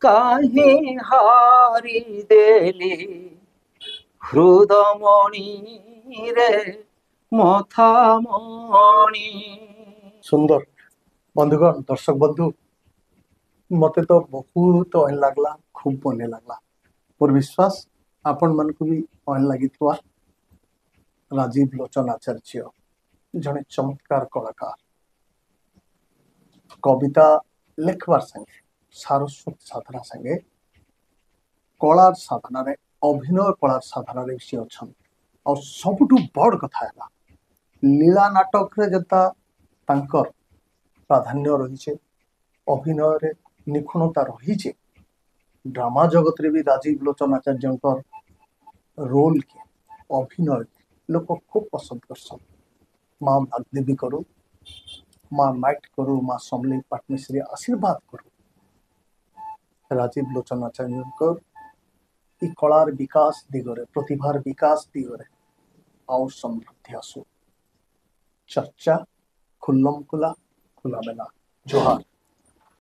କାହିଁ ହାରିଦେଲି ହୃଦମଣିରେ ମଥାମଣି सुंदर बंधुगण दर्शक बंधु मते तो बहुत अन लागला खूब बने लागला मोर विश्वास आपण मन को भी अन लगी राजीव लोचन आचार्य जड़े चमत्कार कलाकार कविता लिखबार संगे सारस्वत साधना संगे कलार साधना रे अभिनय कलार साधना रे से अच्छा और सबुठु बड़ कथा है लीला नाटक रे जता तांकर प्राधान्य रही अभिनय रे निपुणता रही ड्रामा जगत रे भी राजीव लोचन आचार्य रोल के अभिनय लोक खूब पसंद करसन माँ भागदेवी करू माँ माइट करू माँ समली पाटमिश्री आशीर्वाद करू राजीव लोचन आचार्य कलार विकास दिगरे प्रतिभार विकास दिगरे आउ समृद्धि आसू चर्चा खुल्लम खुला खुला मेला जोहार।